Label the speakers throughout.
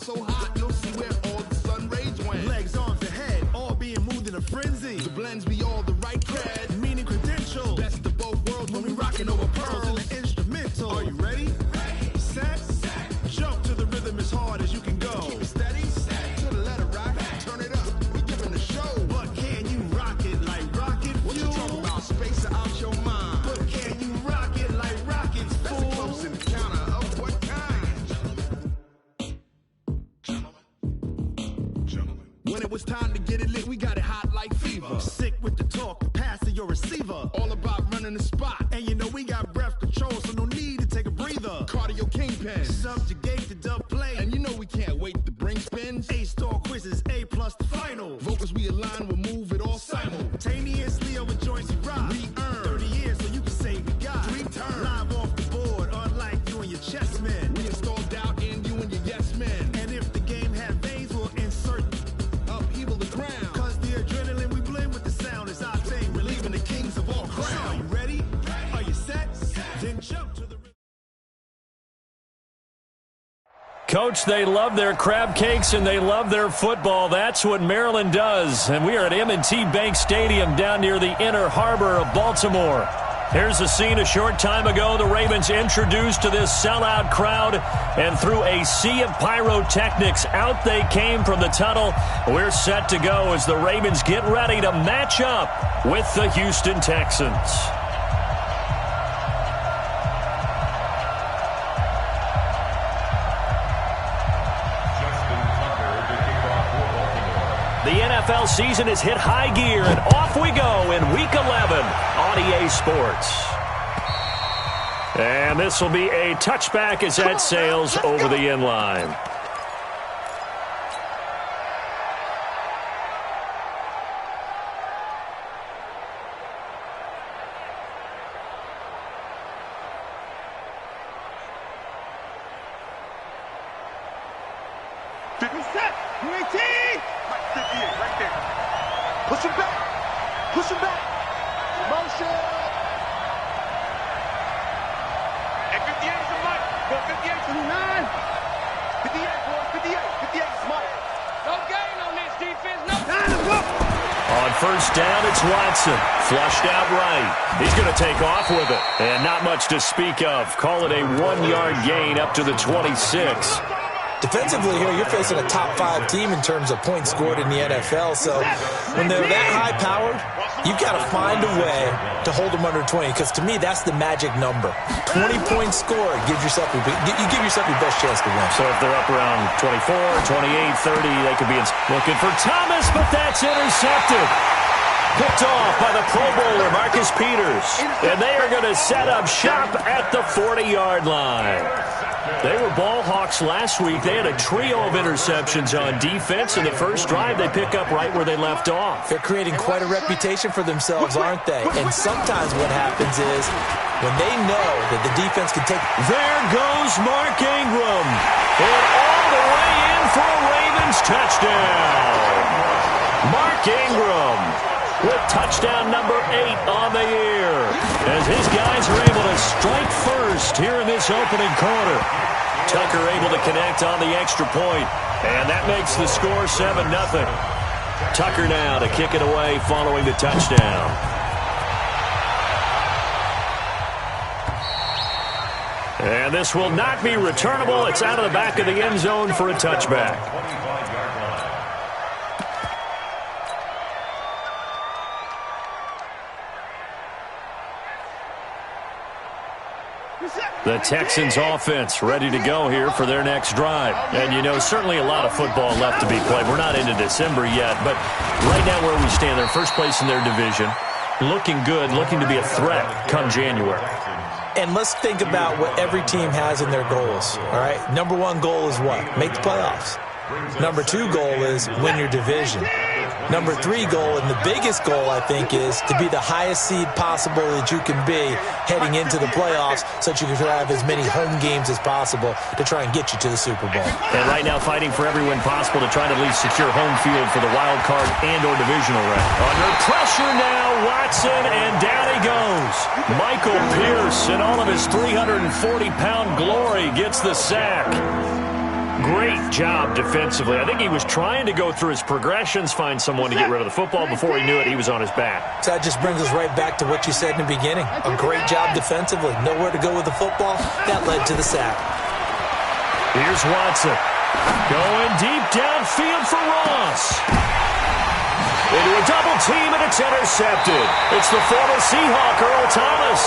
Speaker 1: so hot, no see where all the sun rays went.
Speaker 2: Legs, arms, and head, all being moved in a frenzy.
Speaker 1: The blends be all the right cred.
Speaker 2: Meaning credentials.
Speaker 1: Best of both worlds when we rockin' over pearls.
Speaker 2: And the instrumental. Are you ready? Set. Jump to the rhythm as hard as you can go.
Speaker 1: Keep it steady. To the letter rock. Turn it up. We giving the show.
Speaker 2: But can you rock it like rocket fuel?
Speaker 1: What you talking about? Space out your mind.
Speaker 2: But can you rock it like rockets,
Speaker 1: That's
Speaker 2: fool?
Speaker 1: a close encounter of what kind? Gentlemen. When it was time to get it lit, we got it hot like fever.
Speaker 2: Sick with the talk, the pass to your receiver.
Speaker 1: All about running the spot.
Speaker 2: And you know we got breath control, so no need to take a breather.
Speaker 1: Cardio kingpin.
Speaker 2: Subjugate the dub play.
Speaker 1: And you know we can't wait to bring spins.
Speaker 2: A-star quizzes, A+ the final.
Speaker 1: Vocals we align, we'll move it all
Speaker 2: Simultaneously over joints we rock.
Speaker 1: We earn
Speaker 2: 30 years, so you can say we got
Speaker 1: 3 turns.
Speaker 2: live off the board, unlike you and your chess men.
Speaker 1: We install doubt in you and your yes men.
Speaker 2: And if the game had veins, we'll insert
Speaker 1: Upheaval the crown.
Speaker 2: Cause the adrenaline we blend with the sound is our thing. We're leaving the kings of all crowns. So are you ready? Are you set? Then jump to the...
Speaker 3: Coach, they love their crab cakes and they love their football. That's what Maryland does. And we are at M&T Bank Stadium down near the Inner Harbor of Baltimore. Here's the scene a short time ago. The Ravens introduced to this sellout crowd, and through a sea of pyrotechnics, out they came from the tunnel. We're set to go as the Ravens get ready to match up with the Houston Texans. The NFL season has hit high gear, and off we go in Week 11 on EA Sports. And this will be a touchback as that sails over the end line.
Speaker 4: Push him back. Push him back. Motion. And 58 is the mic. Go 58 to 9. 58, boy. 58. 58 is Mike.
Speaker 5: No gain on this defense. No.
Speaker 3: On first down, it's Watson. Flushed out right. He's going to take off with it. And not much to speak of. Call it a 1-yard gain up to the 26.
Speaker 6: Defensively here, you're facing a top-5 team in terms of points scored in the NFL. So when they're that high-powered, you've got to find a way to hold them under 20. Because to me, that's the magic number. 20 points scored gives yourself you give yourself your best chance to win.
Speaker 3: So if they're up around 24, 28, 30, they could be looking for Thomas, but that's intercepted. Picked off by the Pro Bowler, Marcus Peters. And they are going to set up shop at the 40-yard line. They were ball hawks last week. They had a trio of interceptions on defense. In the first drive, they pick up right where they left off.
Speaker 6: They're creating quite a reputation for themselves, aren't they? And sometimes what happens is when they know that the defense can take...
Speaker 3: There goes Mark Ingram. And all the way in for a Ravens touchdown. Mark Ingram with touchdown number 8 on the year, as his guys are able to strike first here in this opening quarter. Tucker able to connect on the extra point, and that makes the score 7-0. Tucker now to kick it away following the touchdown. And this will not be returnable. It's out of the back of the end zone for a touchback. The Texans offense ready to go here for their next drive. And, you know, certainly a lot of football left to be played. We're not into December yet, but right now where we stand, they're first place in their division. Looking good, looking to be a threat come January.
Speaker 6: And let's think about what every team has in their goals, all right? Number 1 goal is what? Make the playoffs. Number 2 goal is win your division. Number 3 goal, and the biggest goal, I think, is to be the highest seed possible that you can be heading into the playoffs so that you can have as many home games as possible to try and get you to the Super Bowl.
Speaker 3: And right now fighting for every win possible to try to at least secure home field for the wild card and or divisional round. Under pressure now, Watson, and down he goes. Michael Pierce, in all of his 340-pound glory, gets the sack. Great job defensively. I think he was trying to go through his progressions, find someone to get rid of the football. Before he knew it, he was on his back.
Speaker 6: So that just brings us right back to what you said in the beginning. A great job defensively. Nowhere to go with the football. That led to the sack.
Speaker 3: Here's Watson. Going deep downfield for Ross. Into a double team, and it's intercepted. It's the former Seahawk, Earl Thomas.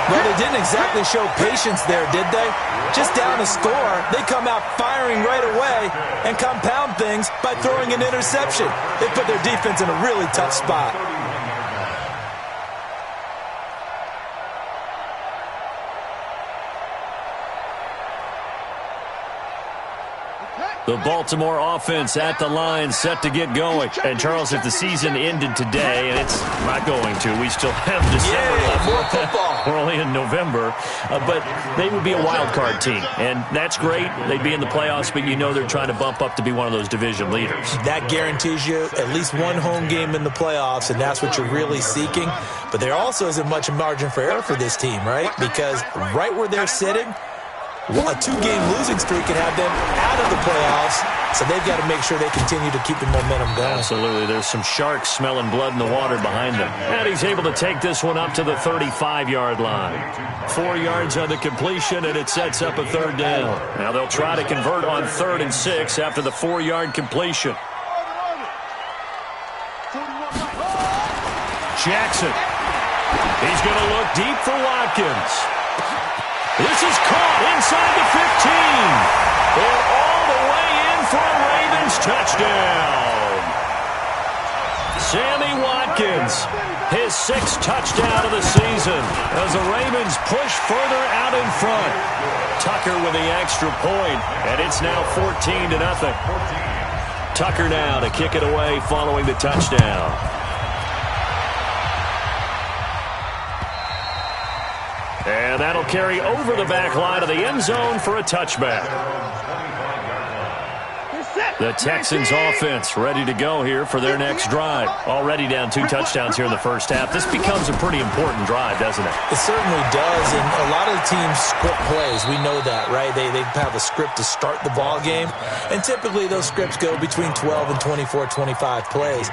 Speaker 6: Well, they didn't exactly show patience there, did they? Just down a score, they come out firing right away and compound things by throwing an interception. They put their defense in a really tough spot.
Speaker 3: The Baltimore offense at the line, set to get going. And, Charles, if the season ended today, and it's not going to, we still have December left.
Speaker 6: More football.
Speaker 3: We're only in November. But they would be a wild card team. And that's great. They'd be in the playoffs, but you know they're trying to bump up to be one of those division leaders.
Speaker 6: That guarantees you at least one home game in the playoffs, and that's what you're really seeking. But there also isn't much margin for error for this team, right? Because right where they're sitting, a two-game losing streak can have them out of the playoffs, so they've got to make sure they continue to keep the momentum going.
Speaker 3: Absolutely. There's some sharks smelling blood in the water behind them. And he's able to take this one up to the 35-yard line. 4 yards on the completion, and it sets up a third down. Now they'll try to convert on 3rd and 6 after the 4-yard completion. Jackson. He's going to look deep for Watkins. This is caught inside the 15. And all the way in for a Ravens touchdown. Sammy Watkins, his 6th touchdown of the season as the Ravens push further out in front. Tucker with the extra point, and it's now 14-0. Tucker now to kick it away following the touchdown. And that'll carry over the back line of the end zone for a touchback. The Texans offense ready to go here for their next drive. Already down 2 touchdowns here in the first half. This becomes a pretty important drive, doesn't it?
Speaker 6: It certainly does, and a lot of the teams script plays. We know that, right? They have a script to start the ball game, and typically those scripts go between 12 and 24, 25 plays.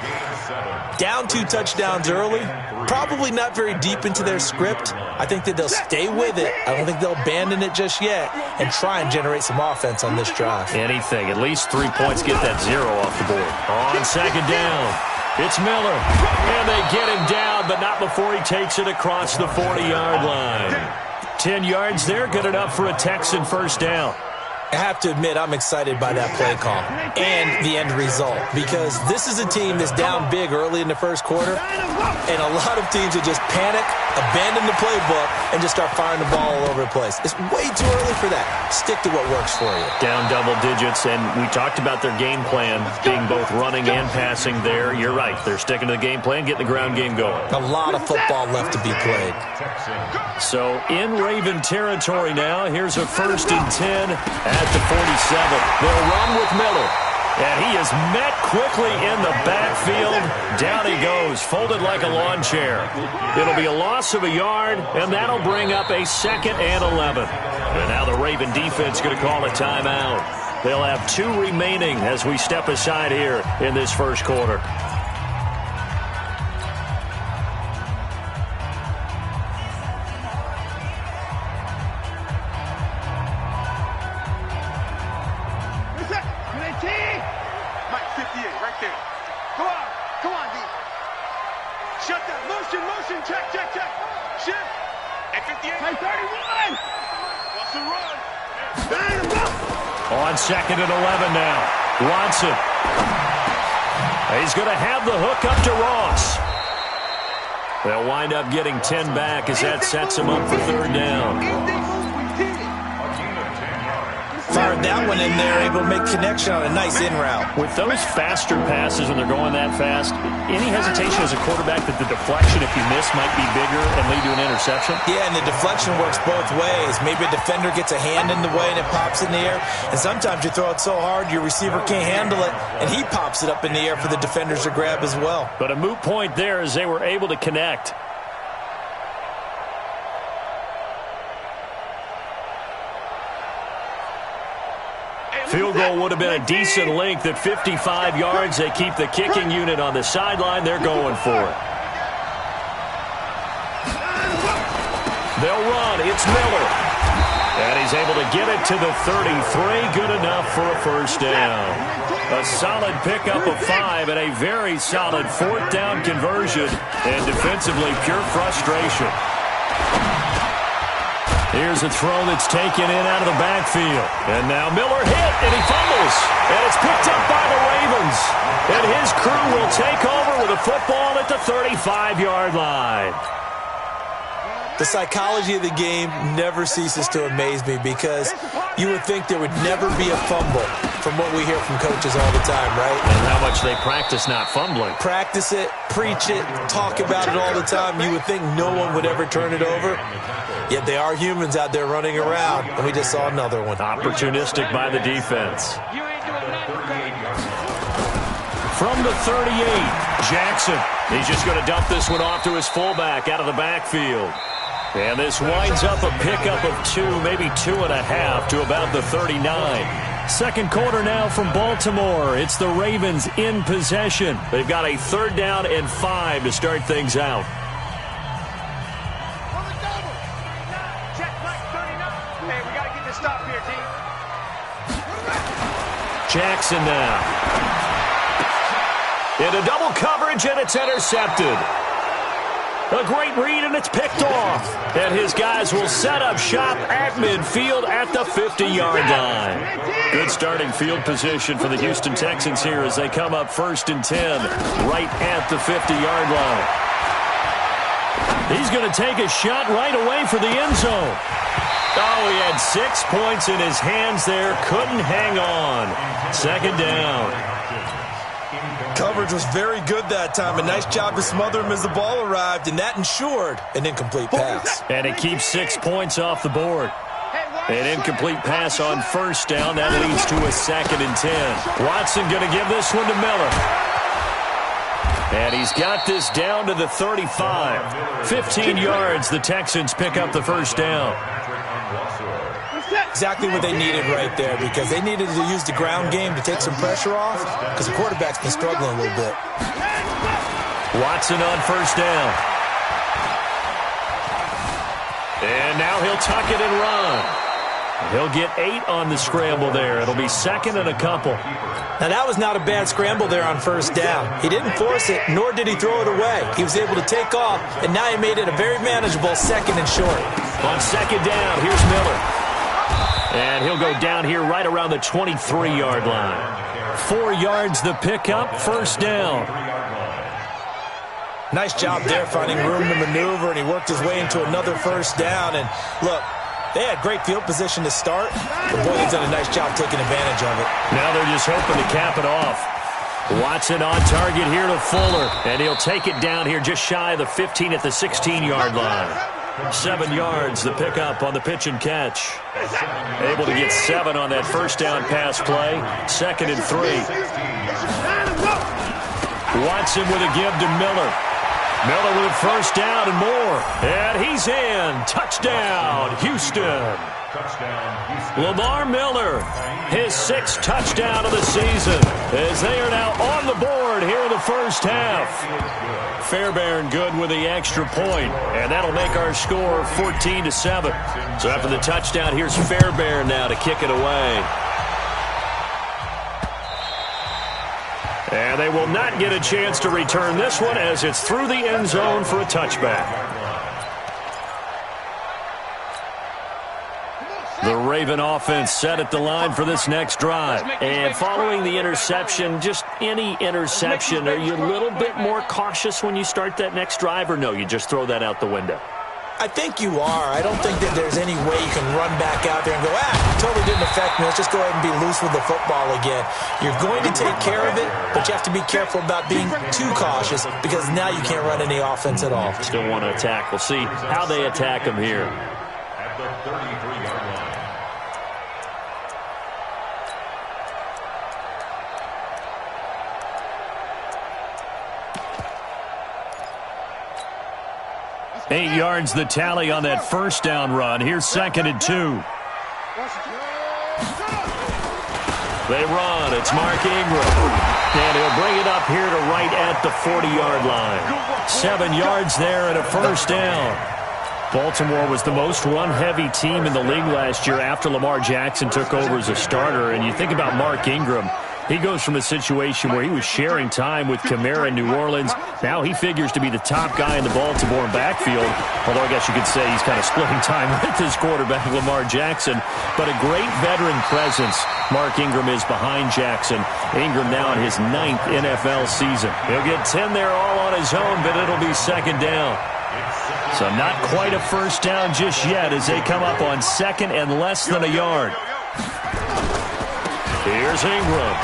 Speaker 6: Down 2 touchdowns early, probably not very deep into their script. I think that they'll stay with it. I don't think they'll abandon it just yet and try and generate some offense on this drive.
Speaker 3: Anything. At least 3 points, get that 0 off the board. On 2nd down, it's Miller. And they get him down, but not before he takes it across the 40-yard line. 10 yards there, good enough for a Texan first down.
Speaker 6: I have to admit, I'm excited by that play call and the end result, because this is a team that's down big early in the first quarter, and a lot of teams will just panic, abandon the playbook, and just start firing the ball all over the place. It's way too early for that. Stick to what works for you.
Speaker 3: Down double digits, and we talked about their game plan being both running and passing there. You're right. They're sticking to the game plan, getting the ground game going.
Speaker 6: A lot of football left to be played.
Speaker 3: So in Raven territory now, here's a 1st and 10 at the 47. They'll run with Miller. And he is met quickly in the backfield. Down he goes, folded like a lawn chair. It'll be a loss of a yard, and that'll bring up a 2nd and 11. And now the Raven defense going to call a timeout. They'll have 2 remaining as we step aside here in this first quarter. On 2nd and 11 now. Watson. He's going to have the hook up to Ross. They'll wind up getting 10 back as that sets him up for 3rd down.
Speaker 6: Fired that one in there, able to make connection on a nice in route.
Speaker 3: With those faster passes when they're going that fast, any hesitation as a quarterback that the deflection, if you miss, might be bigger and lead to an interception?
Speaker 6: Yeah, and the deflection works both ways. Maybe a defender gets a hand in the way and it pops in the air. And sometimes you throw it so hard your receiver can't handle it, and he pops it up in the air for the defenders to grab as well.
Speaker 3: But a moot point there as they were able to connect. Field goal would have been a decent length at 55 yards. They keep the kicking unit on the sideline. They're going for it. They'll run. It's Miller. And he's able to get it to the 33. Good enough for a first down. A solid pickup of 5 and a very solid fourth down conversion. And defensively, pure frustration. Here's a throw that's taken in out of the backfield. And now Miller hit, and he fumbles. And it's picked up by the Ravens. And his crew will take over with a football at the 35-yard line.
Speaker 6: The psychology of the game never ceases to amaze me because you would think there would never be a fumble from what we hear from coaches all the time, right?
Speaker 3: And how much they practice not fumbling.
Speaker 6: Practice it, preach it, talk about it all the time. You would think no one would ever turn it over. Yet they are humans out there running around, and we just saw another one.
Speaker 3: Opportunistic by the defense. From the 38, Jackson. He's just going to dump this one off to his fullback out of the backfield. And this winds up a pickup of 2, maybe 2.5 to about the 39. Second quarter now from Baltimore. It's the Ravens in possession. They've got a 3rd down and 5 to start things out.
Speaker 4: Hey, we got to get this stop here, team.
Speaker 3: Jackson now. Into double coverage, and it's intercepted. A great read, and it's picked off. And his guys will set up shop at midfield at the 50-yard line. Good starting field position for the Houston Texans here as they come up 1st and 10 right at the 50-yard line. He's going to take a shot right away for the end zone. Oh, he had 6 points in his hands there. Couldn't hang on. 2nd down.
Speaker 6: Coverage was very good that time. A nice job to smother him as the ball arrived, and that ensured an incomplete pass.
Speaker 3: And it keeps 6 points off the board. An incomplete pass on 1st down. That leads to a 2nd and 10. Watson going to give this one to Miller. And he's got this down to the 35. 15 yards. The Texans pick up the 1st down.
Speaker 6: Exactly what they needed right there because they needed to use the ground game to take some pressure off because the quarterback's been struggling a little bit.
Speaker 3: Watson on 1st down. And now he'll tuck it and run. He'll get 8 on the scramble there. It'll be 2nd and a couple.
Speaker 6: Now, that was not a bad scramble there on 1st down. He didn't force it, nor did he throw it away. He was able to take off, and now he made it a very manageable 2nd and short.
Speaker 3: On 2nd down, here's Miller. And he'll go down here right around the 23-yard line. 4 yards the pickup, 1st down.
Speaker 6: Nice job there finding room to maneuver, and he worked his way into another 1st down. And look, they had great field position to start, but boy, they've done a nice job taking advantage of it.
Speaker 3: Now they're just hoping to cap it off. Watson on target here to Fuller, and he'll take it down here just shy of the 15 at the 16-yard line. 7 yards, the pickup on the pitch and catch. Able to get 7 on that 1st down pass play. 2nd and 3. Watson with a give to Miller. Miller with 1st down and more. And he's in. Touchdown, Houston. Lamar Miller, his 6th touchdown of the season, as they are now on the board here in the 1st half. Fairbairn good with the extra point, and that'll make our score 14-7. So after the touchdown, here's Fairbairn now to kick it away. And they will not get a chance to return this one as it's through the end zone for a touchback. The Raven offense set at the line for this next drive. And following the interception, just any interception, are you a little bit more cautious when you start that next drive, or no, you just throw that out the window?
Speaker 6: I think you are. I don't think that there's any way you can run back out there and go, totally didn't affect me. Let's just go ahead and be loose with the football again. You're going to take care of it, but you have to be careful about being too cautious because now you can't run any offense at all.
Speaker 3: Still want to attack. We'll see how they attack him here.
Speaker 2: At the 33-yard line.
Speaker 3: 8 yards the tally on that 1st down run. Here's 2nd and 2. They run. It's Mark Ingram. And he'll bring it up here to right at the 40-yard line. 7 yards there and a first down. Baltimore was the most run-heavy team in the league last year after Lamar Jackson took over as a starter. And you think about Mark Ingram. He goes from a situation where he was sharing time with Kamara in New Orleans. Now he figures to be the top guy in the Baltimore backfield. Although I guess you could say he's kind of splitting time with his quarterback, Lamar Jackson. But a great veteran presence Mark Ingram is behind Jackson. Ingram now in his 9th NFL season. He'll get 10 there all on his own, but it'll be second down. So not quite a first down just yet as they come up on second and less than a yard. Here's Ingram.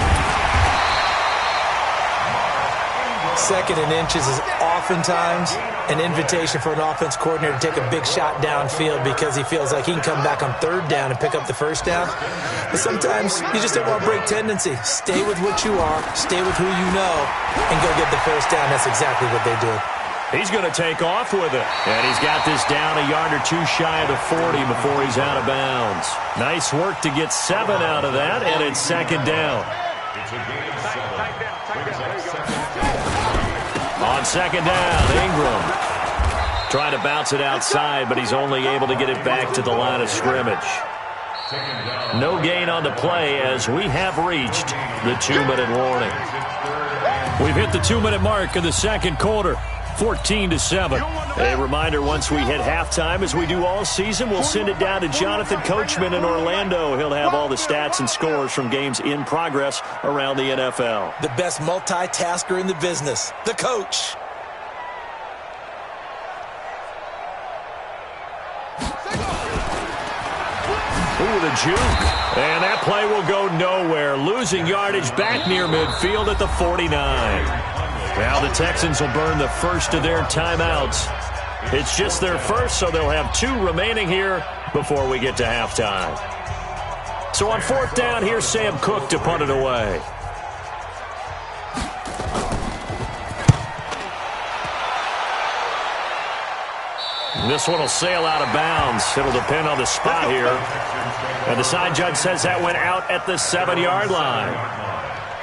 Speaker 6: Second and inches is oftentimes an invitation for an offense coordinator to take a big shot downfield because he feels like he can come back on third down and pick up the first down. But sometimes you just don't want to break tendency. Stay with what you are, stay with who you know, and go get the first down. That's exactly what they did.
Speaker 3: He's going to take off with it. And he's got this down a yard or two shy of the 40 before he's out of bounds. Nice work to get 7 out of that, and it's second down. On second down, Ingram trying to bounce it outside, but he's only able to get it back to the line of scrimmage. No gain on the play as we have reached the 2-minute warning. We've hit the 2-minute mark of the second quarter. 14-7. A reminder, once we hit halftime, as we do all season, we'll send it down to Jonathan Coachman in Orlando. He'll have all the stats and scores from games in progress around the NFL.
Speaker 6: The best multitasker in the business, the coach.
Speaker 3: Ooh, the juke. And that play will go nowhere. Losing yardage back near midfield at the 49. Now the Texans will burn the first of their timeouts. It's just their first, so they'll have 2 remaining here before we get to halftime. So on fourth down, here's Sam Cook to punt it away. This one will sail out of bounds. It'll depend on the spot here. And the side judge says that went out at the 7-yard line.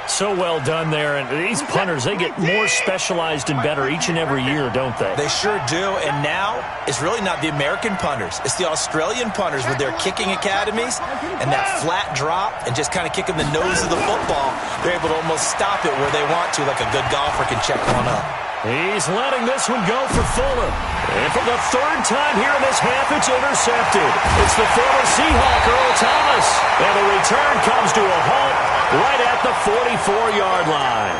Speaker 3: So well done there. And these punters, they get more specialized and better each and every year, don't they?
Speaker 6: They sure do. And now it's really not the American punters. It's the Australian punters with their kicking academies and that flat drop and just kind of kicking the nose of the football. They're able to almost stop it where they want to, like a good golfer can check one up.
Speaker 3: He's letting this one go for Fuller. And for the 3rd time here in this half, it's intercepted. It's the former Seahawk, Earl Thomas. And the return comes to a halt right at the 44-yard line.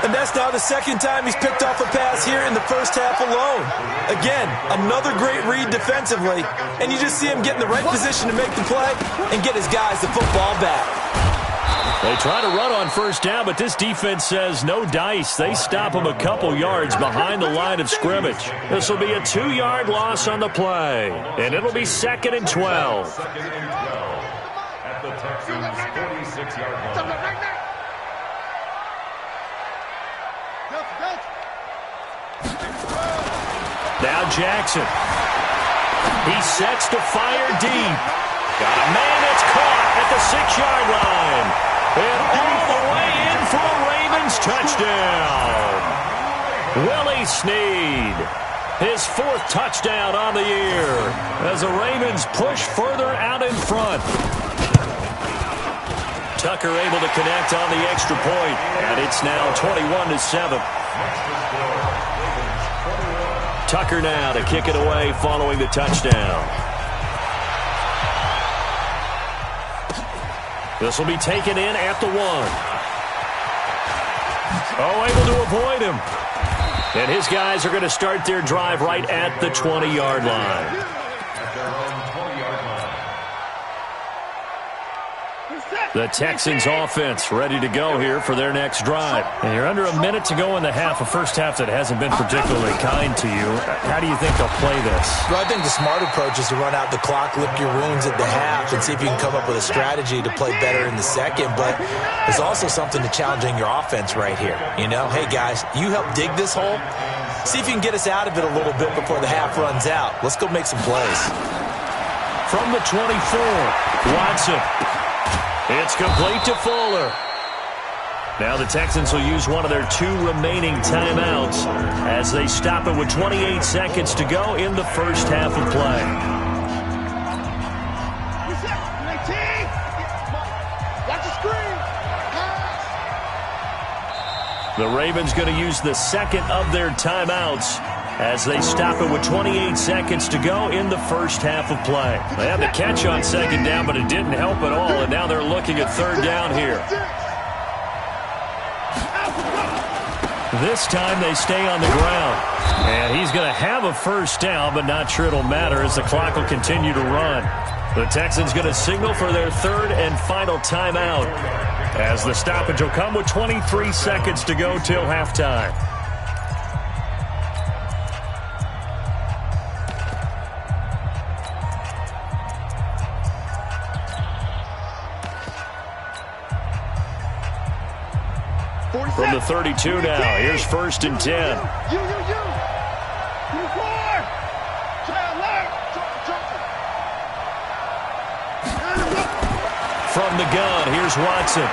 Speaker 6: And that's now the 2nd time he's picked off a pass here in the first half alone. Again, another great read defensively. And you just see him get in the right position to make the play and get his guys the football back.
Speaker 3: They try to run on first down, but this defense says no dice. They stop him a couple yards behind the line of scrimmage. This will be a 2-yard loss on the play, and it'll be 2nd and 12.
Speaker 2: At the Texans' 46-yard line.
Speaker 3: Now Jackson. He sets to fire deep. Got a man that's caught at the 6-yard line. And all the way in for a Ravens touchdown. Willie Snead, his 4th touchdown on the year as the Ravens push further out in front. Tucker able to connect on the extra point, and it's now 21-7. Tucker now to kick it away following the touchdown. This will be taken in at the 1. Oh, able to avoid him. And his guys are going to start their drive right at the 20-yard line. The Texans offense ready to go here for their next drive. And you're under a minute to go in the half, a first half that hasn't been particularly kind to you. How do you think they'll play this?
Speaker 6: Well, I think the smart approach is to run out the clock, lick your wounds at the half, and see if you can come up with a strategy to play better in the second. But there's also something to challenging your offense right here. You know, hey, guys, you help dig this hole. See if you can get us out of it a little bit before the half runs out. Let's go make some plays.
Speaker 3: From the 24, Watson. It's complete to Fuller. Now the Texans will use one of their 2 remaining timeouts as they stop it with 28 seconds to go in the first half of play. The Ravens going to use the second of their timeouts as they stop it with 28 seconds to go in the first half of play. They had the catch on second down, but it didn't help at all, and now they're looking at third down here. This time they stay on the ground. And he's going to have a first down, but not sure it'll matter as the clock will continue to run. The Texans going to signal for their third and final timeout as the stoppage will come with 23 seconds to go till halftime. From the 32 now, here's 1st and 10. From the gun, here's Watson.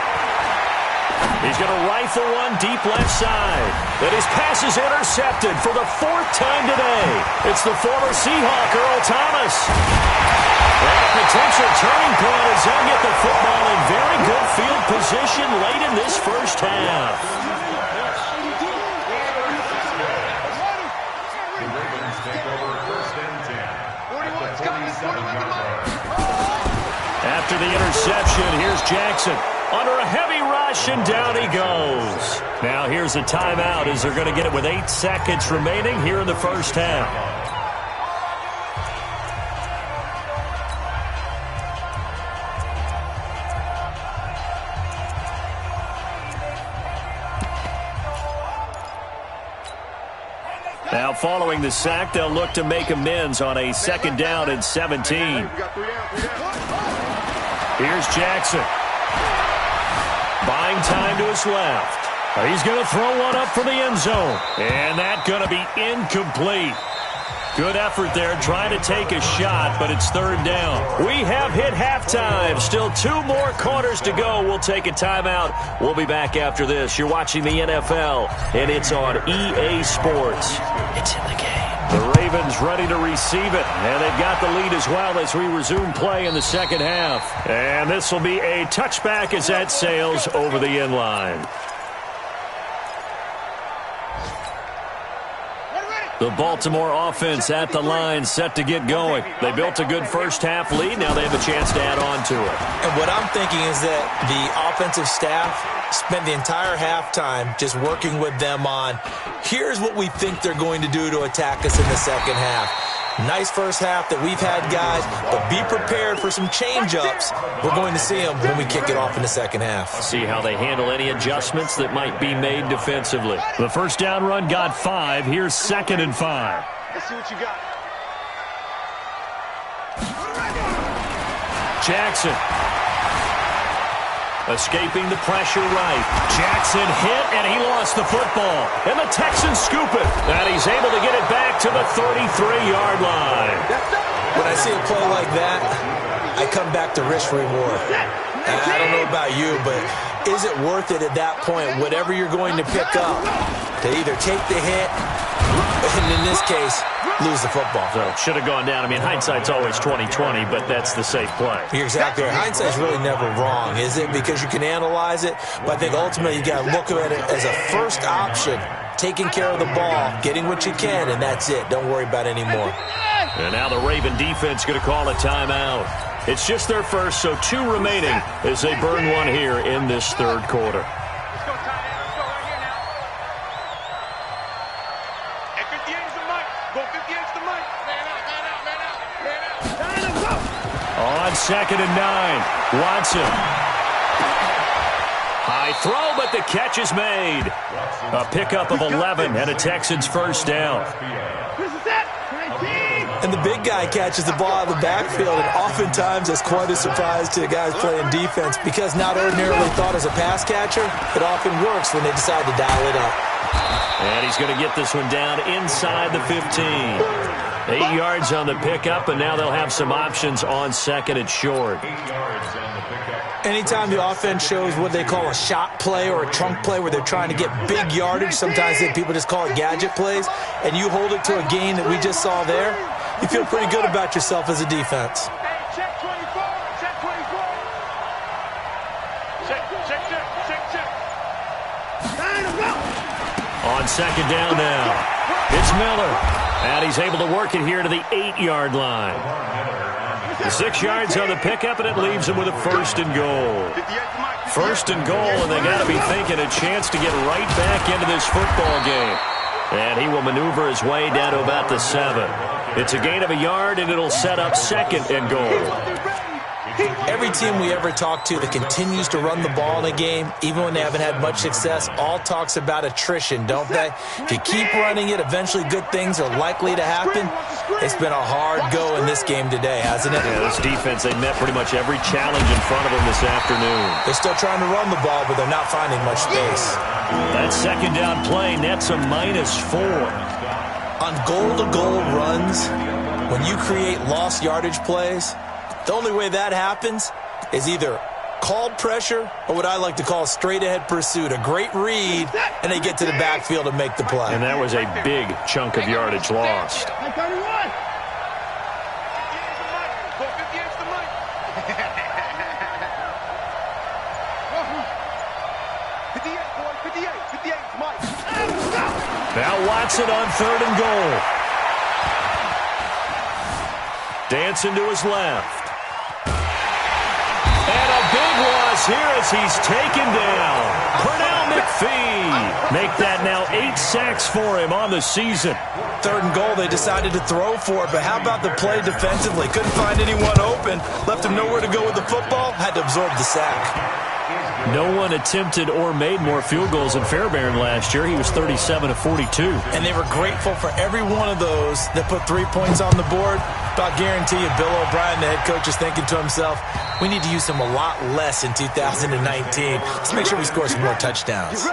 Speaker 3: He's going to rifle one deep left side. But his pass is intercepted for the 4th time today. It's the former Seahawk, Earl Thomas. And a potential turning point as they'll get the football in very good field position late in this first half. After the interception, here's Jackson. Under a heavy rush, and down he goes. Now here's a timeout as they're going to get it with 8 seconds remaining here in the first half. Now following the sack, they'll look to make amends on a 2nd down and 17. Here's Jackson. Buying time to his left. He's going to throw one up for the end zone. And that's going to be incomplete. Good effort there trying to take a shot, but it's 3rd down. We have hit halftime. Still 2 more quarters to go. We'll take a timeout. We'll be back after this. You're watching the NFL, and it's on EA Sports. It's in the game. The Ravens ready to receive it, and they've got the lead as well as we resume play in the second half. And this will be a touchback as that sails over the end line. The Baltimore offense at the line, set to get going. They built a good first half lead. Now they have a chance to add on to it.
Speaker 6: And what I'm thinking is that the offensive staff spent the entire halftime just working with them on, here's what we think they're going to do to attack us in the second half. Nice first half that we've had, guys, but be prepared for some change-ups. We're going to see them when we kick it off in the second half.
Speaker 3: See how they handle any adjustments that might be made defensively. The first down run got 5. Here's 2nd and 5.
Speaker 4: Let's see what you got.
Speaker 3: Jackson. Escaping the pressure right. Jackson hit, and he lost the football. And the Texans scoop it. And he's able to get it back to the 33-yard line.
Speaker 6: When I see a play like that, I come back to risk reward. I don't know about you, but is it worth it at that point, whatever you're going to pick up, to either take the hit, and in this case, lose the football?
Speaker 3: So should have gone down. I mean, hindsight's always 20/20, but that's the safe play.
Speaker 6: You're exactly right. Hindsight's really never wrong, is it? Because you can analyze it, but I think ultimately you got to look at it as a first option, taking care of the ball, getting what you can, and that's it. Don't worry about any more.
Speaker 3: And now the Raven defense going to call a timeout. It's just their first, so 2 remaining as they burn one here in this third quarter.
Speaker 4: Let's go, tight end. Let's go right here now. At 58 is the mic. Go 58 is the mic. Man out, man out, man out, man out. Time to go.
Speaker 3: On 2nd and 9, Watson. High throw, but the catch is made. A pickup of 11 and a Texans first down.
Speaker 4: This is it. 19.
Speaker 6: And the big guy catches the ball out of the backfield, and oftentimes that's quite a surprise to the guys playing defense because not ordinarily thought as a pass catcher, it often works when they decide to dial it up.
Speaker 3: And he's going to get this one down inside the 15. 8 yards on the pickup, and now they'll have some options on second and short.
Speaker 6: Anytime the offense shows what they call a shot play or a trunk play where they're trying to get big yardage, sometimes people just call it gadget plays, and you hold it to a gain that we just saw there, you feel pretty good about yourself as a defense.
Speaker 4: Check 24. Check 24. Check.
Speaker 3: On second down now, it's Miller. And he's able to work it here to the 8-yard line. 6 yards on the pickup, and it leaves him with a first and goal. First and goal, and they got to be thinking a chance to get right back into this football game. And he will maneuver his way down to about the 7. It's a gain of a yard, and it'll set up second and goal.
Speaker 6: Every team we ever talk to that continues to run the ball in a game, even when they haven't had much success, all talks about attrition, don't they? If you keep running it, eventually good things are likely to happen. It's been a hard go in this game today, hasn't it?
Speaker 3: Yeah, this defense, they met pretty much every challenge in front of them this afternoon.
Speaker 6: They're still trying to run the ball, but they're not finding much space.
Speaker 3: That second down play nets a -4.
Speaker 6: On goal-to-goal runs, when you create lost yardage plays, the only way that happens is either called pressure or what I like to call straight-ahead pursuit, a great read, and they get to the backfield and make the play.
Speaker 3: And that was a big chunk of yardage lost. Now Watson on third and goal. Dancing to his left. And a big loss here as he's taken down. Pernell McPhee. Make that now 8 sacks for him on the season.
Speaker 6: Third and goal, they decided to throw for it, but how about the play defensively? Couldn't find anyone open, left him nowhere to go with the football, had to absorb the sack.
Speaker 3: No one attempted or made more field goals than Fairbairn last year. He was 37 of 42.
Speaker 6: And they were grateful for every one of those that put 3 points on the board. But I guarantee you, Bill O'Brien, the head coach, is thinking to himself, we need to use him a lot less in 2019. Let's make sure we score some more touchdowns.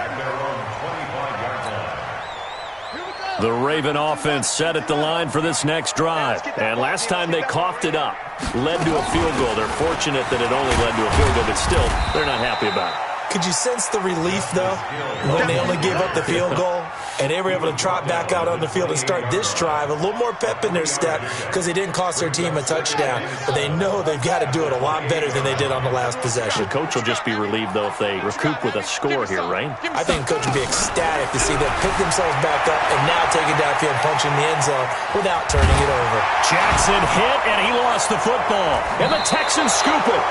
Speaker 3: The Raven offense set at the line for this next drive. And last time they coughed it up, led to a field goal. They're fortunate that it only led to a field goal, but still, they're not happy about it.
Speaker 6: Could you sense the relief, though, when they only gave up the field goal? And they were able to trot back out on the field and start this drive. A little more pep in their step because they didn't cost their team a touchdown. But they know they've got to do it a lot better than they did on the last possession.
Speaker 3: The coach will just be relieved, though, if they recoup with a score here, right?
Speaker 6: I think the coach would be ecstatic to see them pick themselves back up and now take it downfield and punch in the end zone without turning it over.
Speaker 3: Jackson hit, and he lost the football. And the Texans scoop it.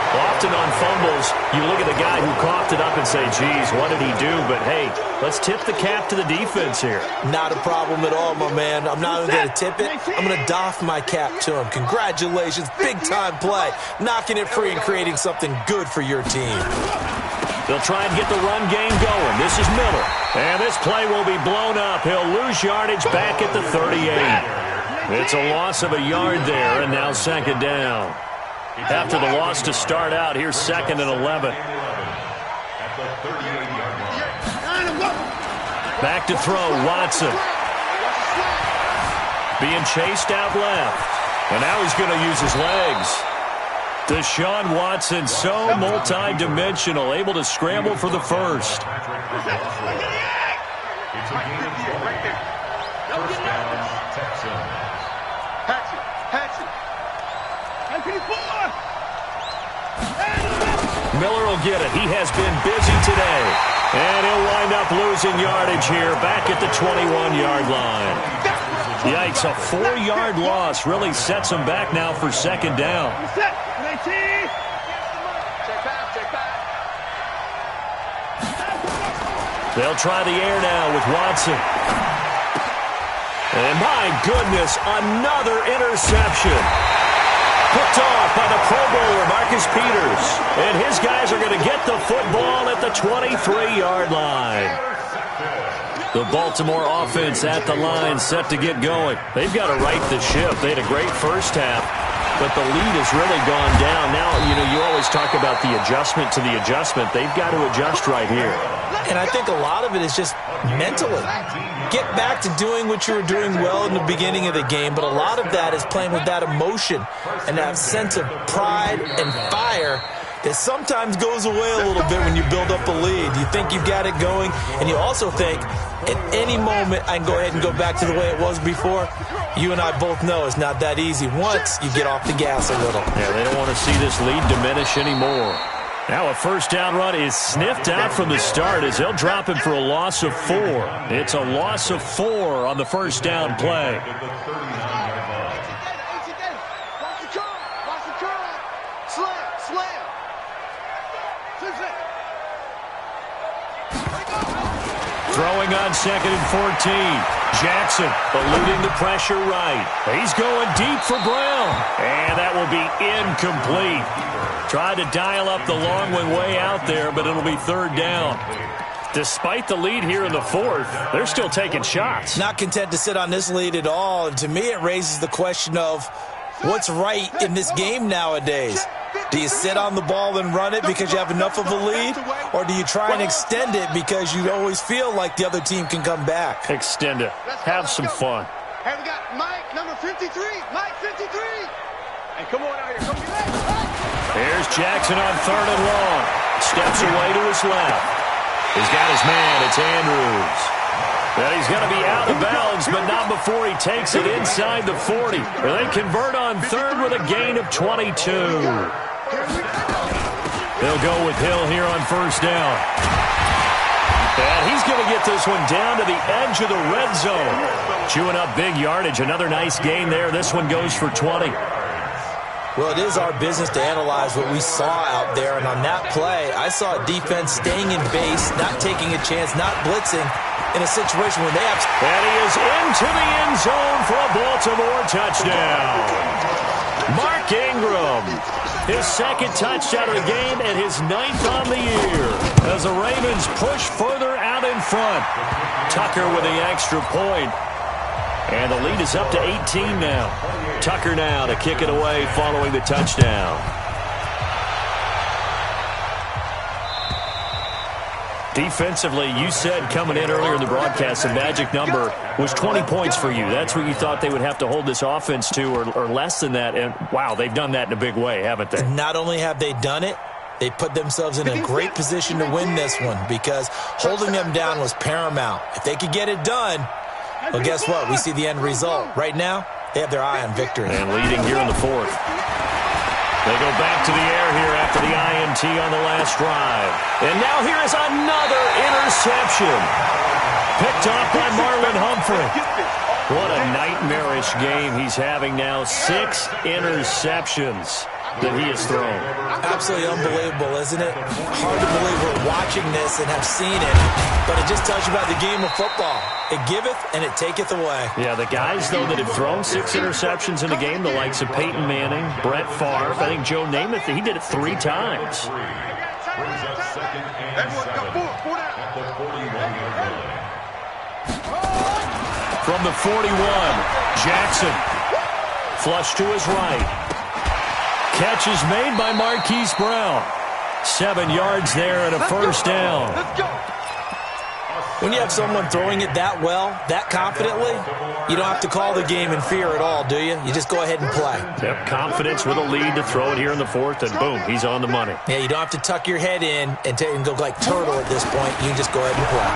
Speaker 3: Often on fumbles, you look at the guy who coughed it up and say, geez, what did he do? But, hey, let's tip the cap to the defense here.
Speaker 6: Not a problem at all, my man. I'm not even going to tip it. I'm going to doff my cap to him. Congratulations. Big-time play. Knocking it free and creating something good for your team.
Speaker 3: They'll try and get the run game going. This is Miller. And this play will be blown up. He'll lose yardage back at the 38. It's a loss of a yard there, and now second down. After the loss to start out, here's second and 11. Back to throw, Watson. Being chased out left. And now he's going to use his legs. Deshaun Watson, so multi-dimensional, able to scramble for the first. Miller will get it. He has been busy today. And he'll wind up losing yardage here back at the 21-yard line. Yikes, a 4-yard loss really sets him back now for second down. They'll try the air now with Watson. And my goodness, another interception. Picked off by the Pro Bowler, Marcus Peters. And his guys are going to get the football at the 23-yard line. The Baltimore offense at the line, set to get going. They've got to right the ship. They had a great first half, but the lead has really gone down. Now, you always talk about the adjustment to the adjustment. They've got to adjust right here.
Speaker 6: And I think a lot of it is just mentally. Get back to doing what you were doing well in the beginning of the game, but a lot of that is playing with that emotion and that sense of pride and fire that sometimes goes away a little bit when you build up a lead. You think you've got it going, and you also think at any moment I can go ahead and go back to the way it was before. You and I both know it's not that easy once you get off the gas a little.
Speaker 3: Yeah, they don't want to see this lead diminish anymore. Now a first down run is sniffed out from the start as they'll drop him for a loss of 4. It's a loss of 4 on the first down play. Throwing on 2nd and 14. Jackson eluding the pressure right. He's going deep for Brown. And that will be incomplete. Tried to dial up the long one way out there, but it'll be 3rd down. Despite the lead here in the 4th, they're still taking shots.
Speaker 6: Not content to sit on this lead at all. And to me, it raises the question of what's right in this game nowadays. Do you sit on the ball and run it because you have enough of a lead? Or do you try and extend it because you always feel like the other team can come back?
Speaker 3: Extend it. Have some fun.
Speaker 4: Hey, we got Mike, number 53. Mike, 53. Hey, come on out here. Come get it.
Speaker 3: Here's Jackson on 3rd and long. Steps away to his left. He's got his man. It's Andrews. Well, he's going to be out of bounds, but not before he takes it inside the 40. They convert on 3rd with a gain of 22. They'll go with Hill here on first down. And he's going to get this one down to the edge of the red zone. Chewing up big yardage. Another nice gain there. This one goes for 20.
Speaker 6: Well, it is our business to analyze what we saw out there. And on that play, I saw a defense staying in base, not taking a chance, not blitzing in a situation where they have...
Speaker 3: And he is into the end zone for a Baltimore touchdown. Mark Ingram, his 2nd touchdown of the game and his 9th on the year as the Ravens push further out in front. Tucker with the extra point. And the lead is up to 18 now. Tucker now to kick it away following the touchdown. Defensively, you said coming in earlier in the broadcast, the magic number was 20 points for you. That's what you thought they would have to hold this offense to, or less than that. And, wow, they've done that in a big way, haven't they?
Speaker 6: Not only have they done it, they put themselves in a great position to win this one because holding them down was paramount. If they could get it done, well, guess what? We see the end result. Right now, they have their eye on victory.
Speaker 3: And leading here in the 4th. They go back to the air here after the INT on the last drive. And now here is another interception. Picked off by Marlon Humphrey. What a nightmarish game he's having now. 6 interceptions that he has thrown.
Speaker 6: Absolutely unbelievable, isn't it? Hard to believe we're watching this and have seen it, but it just tells you about the game of football. It giveth and it taketh away.
Speaker 3: Yeah, the guys, though, that have thrown 6 interceptions in the game, the likes of Peyton Manning, Brett Favre, I think Joe Namath, he did it 3 times. From the 41, Jackson. Flush to his right. Catch is made by Marquise Brown. 7 yards there and a first down.
Speaker 6: When you have someone throwing it that well, that confidently, you don't have to call the game in fear at all, do you? You just go ahead and play.
Speaker 3: Yep, confidence with a lead to throw it here in the 4th, and boom, he's on the money.
Speaker 6: Yeah, you don't have to tuck your head in and go like turtle at this point. You just go ahead and play.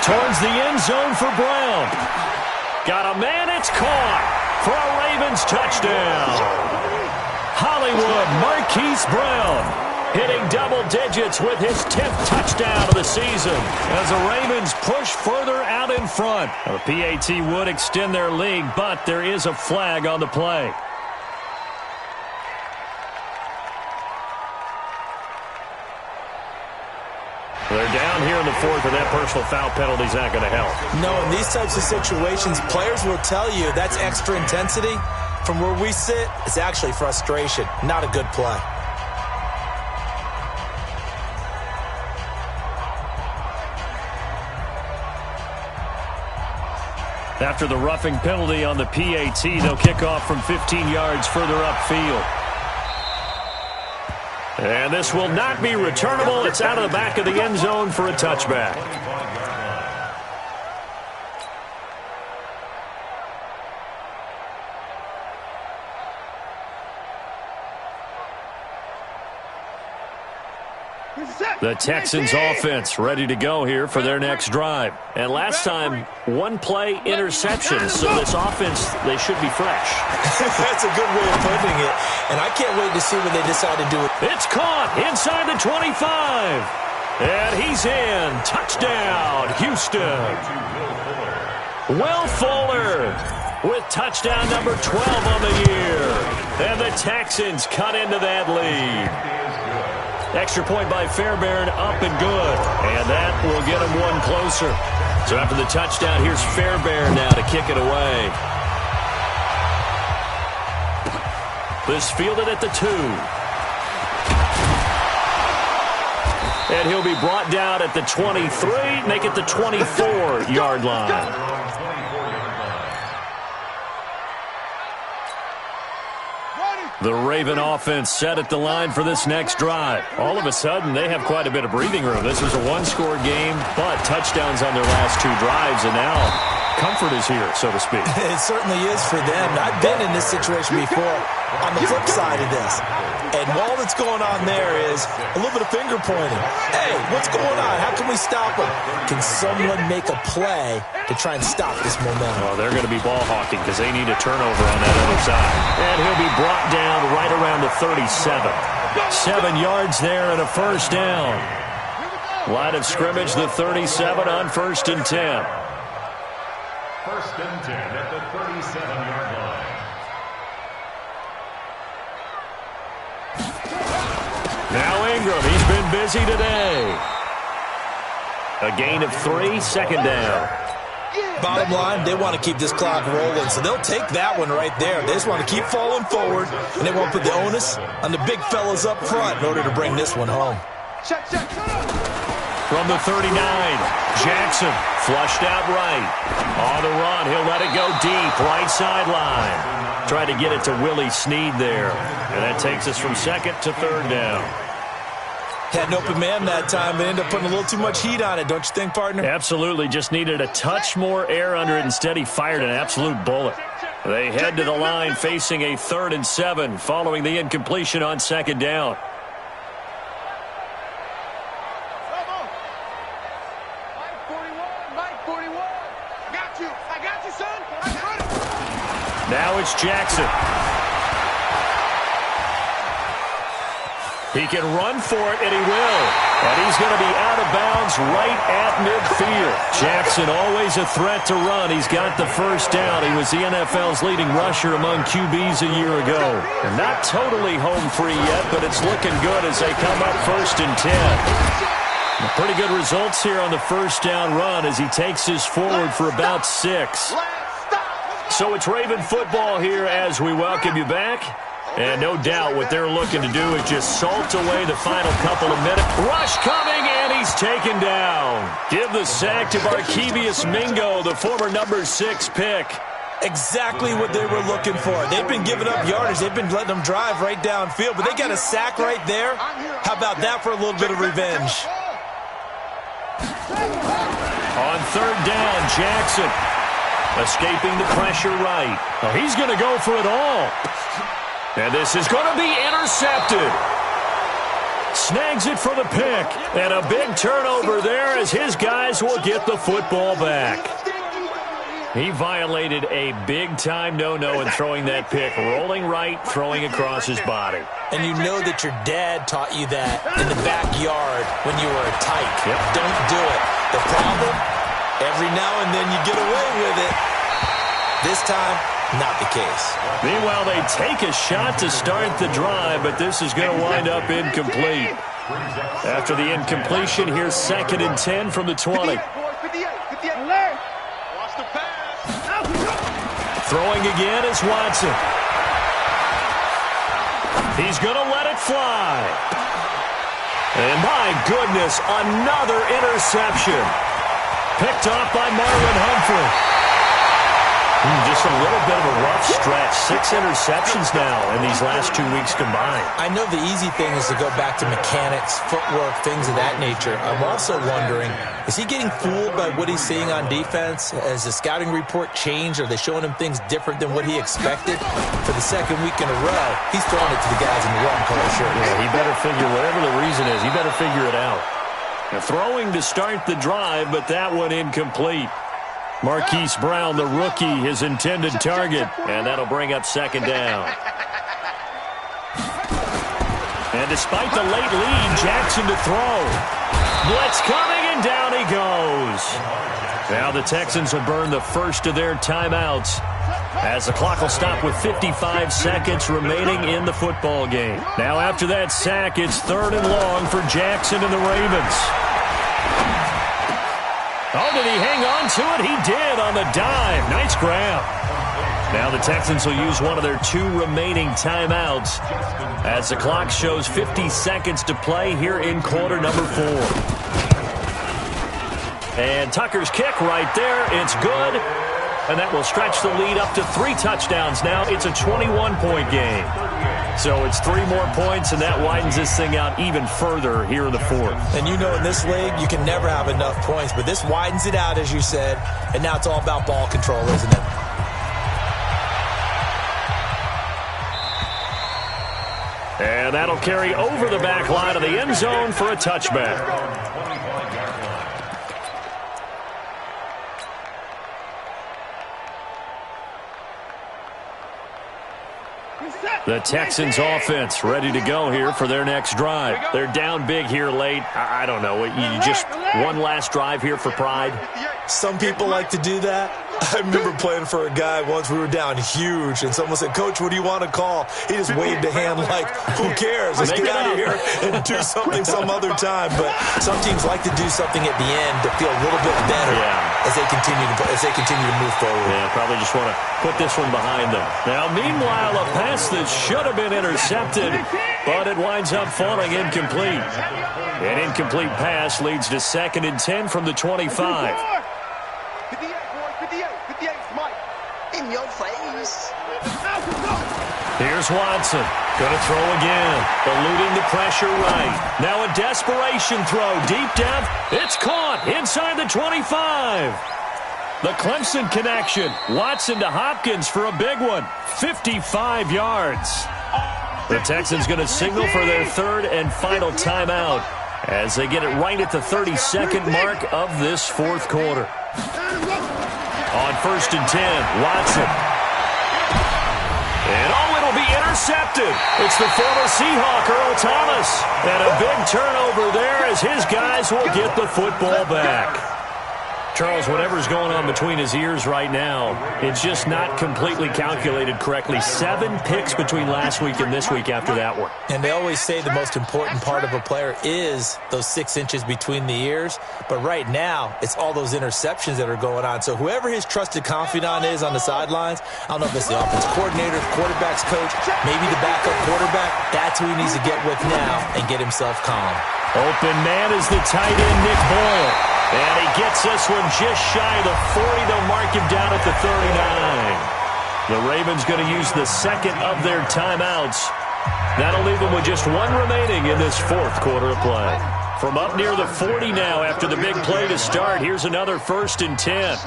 Speaker 3: Towards the end zone for Brown. Got a man, it's caught for a Ravens touchdown. Hollywood, Marquise Brown hitting double digits with his 10th touchdown of the season as the Ravens push further out in front. Now, the PAT would extend their lead, but there is a flag on the play. They're down here in the 4th, and that personal foul penalty is not going to help.
Speaker 6: No, in these types of situations, players will tell you that's extra intensity. From where we sit, it's actually frustration, not a good play.
Speaker 3: After the roughing penalty on the PAT, they'll kick off from 15 yards further upfield. And this will not be returnable. It's out of the back of the end zone for a touchback. The Texans offense ready to go here for their next drive. And last time, one play interception. So this offense, they should be fresh.
Speaker 6: That's a good way of putting it. And I can't wait to see what they decide to do with it.
Speaker 3: It's caught inside the 25. And he's in. Touchdown, Houston. Will Fuller with touchdown number 12 on the year. And the Texans cut into that lead. Extra point by Fairbairn, up and good. And that will get him one closer. So after the touchdown, here's Fairbairn now to kick it away. This fielded at the 2. And he'll be brought down at the 23, make it the 24-yard line. The Raven offense set at the line for this next drive. All of a sudden, they have quite a bit of breathing room. This was a one-score game, but touchdowns on their last 2 drives, and now comfort is here, so to speak.
Speaker 6: It certainly is for them. I've been in this situation before on the flip side of this. And all that's going on there is a little bit of finger pointing. Hey, what's going on? How can we stop them? Can someone make a play to try and stop this momentum?
Speaker 3: Well, they're going to be ball hawking because they need a turnover on that other side. And he'll be brought down right around the 37. 7 yards there and a first down. Line of scrimmage, the 37 on 1st and 10.
Speaker 7: 1st and 10 at the 37-yard line.
Speaker 3: Now Ingram, he's been busy today. A gain of 3, second down.
Speaker 6: Bottom line, they want to keep this clock rolling, so they'll take that one right there. They just want to keep falling forward, and they won't put the onus on the big fellas up front in order to bring this one home.
Speaker 3: From the 39, Jackson flushed out right. On the run, he'll let it go deep, right sideline. Trying to get it to Willie Snead there. And that takes us from 2nd to 3rd down.
Speaker 6: Had an open man that time, but ended up putting a little too much heat on it, don't you think, partner?
Speaker 3: Absolutely. Just needed a touch more air under it. Instead, he fired an absolute bullet. They head to the line facing a 3rd and 7 following the incompletion on 2nd down. Now it's Jackson. He can run for it, and he will. And he's going to be out of bounds right at midfield. Jackson, always a threat to run. He's got the first down. He was the NFL's leading rusher among QBs a year ago. And not totally home free yet, but it's looking good as they come up 1st and 10. Pretty good results here on the first down run as he takes this forward for about 6. So it's Raven football here as we welcome you back. And no doubt what they're looking to do is just salt away the final couple of minutes. Rush coming, and he's taken down. Give the sack to Barkevius Mingo, the former number 6 pick.
Speaker 6: Exactly what they were looking for. They've been giving up yardage. They've been letting them drive right downfield, but they got a sack right there. How about that for a little bit of revenge?
Speaker 3: On 3rd down, Jackson escaping the pressure right. Well, he's going to go for it all. And this is going to be intercepted. Snags it for the pick. And a big turnover there as his guys will get the football back. He violated a big-time no-no in throwing that pick. Rolling right, throwing across his body.
Speaker 6: And you know that your dad taught you that in the backyard when you were a tyke.
Speaker 3: Yep.
Speaker 6: Don't do it. The problem, every now and then you get away with it. This time, not the case.
Speaker 3: Meanwhile, they take a shot to start the drive, but this is going to wind up incomplete. After the incompletion, here's 2nd and 10 from the 20. Throwing again is Watson. He's going to let it fly. And my goodness, another interception. Picked off by Marlon Humphrey. Just a little bit of a rough stretch. 6 interceptions now in these last 2 weeks combined.
Speaker 6: I know the easy thing is to go back to mechanics, footwork, things of that nature. I'm also wondering, is he getting fooled by what he's seeing on defense? Has the scouting report changed? Are they showing him things different than what he expected? For the second week in a row, he's throwing it to the guys in the wrong color shirts.
Speaker 3: Yeah, he better figure, whatever the reason is, he better figure it out. Now, throwing to start the drive, but that one incomplete. Marquise Brown, the rookie, his intended target, and that'll bring up second down. And despite the late lead, Jackson to throw. Blitz coming, and down he goes. Now the Texans will burn the first of their timeouts as the clock will stop with 55 seconds remaining in the football game. Now after that sack, it's 3rd and long for Jackson and the Ravens. Oh, did he hang on to it? He did on the dive. Nice grab. Now the Texans will use one of their 2 remaining timeouts as the clock shows 50 seconds to play here in quarter number 4. And Tucker's kick right there. It's good. And that will stretch the lead up to 3 touchdowns now. It's a 21-point game. So it's 3 more points, and that widens this thing out even further here in the 4th.
Speaker 6: And you know in this league, you can never have enough points, but this widens it out, as you said, and now it's all about ball control, isn't it?
Speaker 3: And that'll carry over the back line of the end zone for a touchback. The Texans offense ready to go here for their next drive. They're down big here late. I don't know. You just one last drive here for pride?
Speaker 6: Some people like to do that. I remember playing for a guy once. We were down huge, and someone said, "Coach, what do you want to call?" He just waved a hand like, who cares? Let's get out of here and do something some other time. But some teams like to do something at the end to feel a little bit better as they continue to move forward.
Speaker 3: Yeah, probably just want to put this one behind them. Now, meanwhile, a pass that should have been intercepted, but it winds up falling incomplete. An incomplete pass leads to 2nd and 10 from the 25.
Speaker 4: 58, Mike. In your face.
Speaker 3: Here's Watson. Going to throw again. Eluding the pressure right. Now a desperation throw. Deep down. It's caught inside the 25. The Clemson connection. Watson to Hopkins for a big one. 55 yards. The Texans going to signal for their 3rd and final timeout as they get it right at the 32nd mark of this 4th quarter. On 1st and 10, Watson. And it'll be intercepted. It's the former Seahawk, Earl Thomas. And a big turnover there as his guys will get the football back. Charles, whatever's going on between his ears right now, it's just not completely calculated correctly. 7 picks between last week and this week after that one.
Speaker 6: And they always say the most important part of a player is those 6 inches between the ears. But right now, it's all those interceptions that are going on. So whoever his trusted confidant is on the sidelines, I don't know if it's the offensive coordinator, the quarterback's coach, maybe the backup quarterback, that's who he needs to get with now and get himself calm.
Speaker 3: Open man is the tight end, Nick Boyle. And he gets this one just shy of the 40. They'll mark him down at the 39. The Ravens going to use the 2nd of their timeouts. That'll leave them with just 1 remaining in this 4th quarter of play. From up near the 40 now after the big play to start, here's another 1st and 10.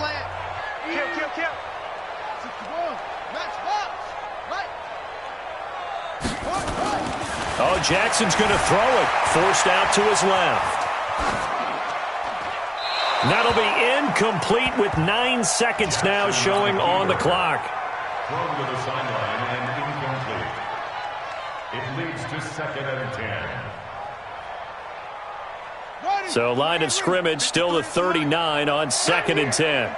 Speaker 3: Oh, Jackson's going to throw it. Forced out to his left. That'll be incomplete with 9 seconds now showing on the clock.
Speaker 7: Thrown to the sideline and incomplete. It leads to 2nd and 10.
Speaker 3: So line of scrimmage still the 39 on 2nd and 10.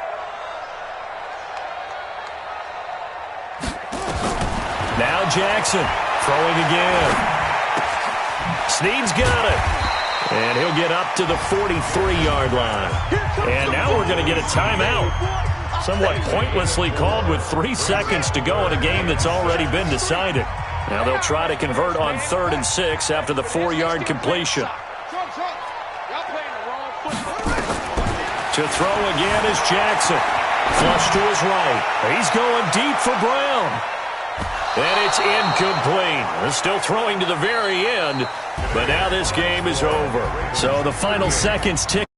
Speaker 3: Now Jackson throwing again. Snead's got it. And he'll get up to the 43-yard line. And now we're going to get a timeout. Somewhat pointlessly called with 3 seconds to go in a game that's already been decided. Now they'll try to convert on 3rd and 6 after the 4-yard completion. To throw again is Jackson. Flush to his right. He's going deep for Brown. And it's incomplete. They're still throwing to the very end, but now this game is over. So the final seconds tick.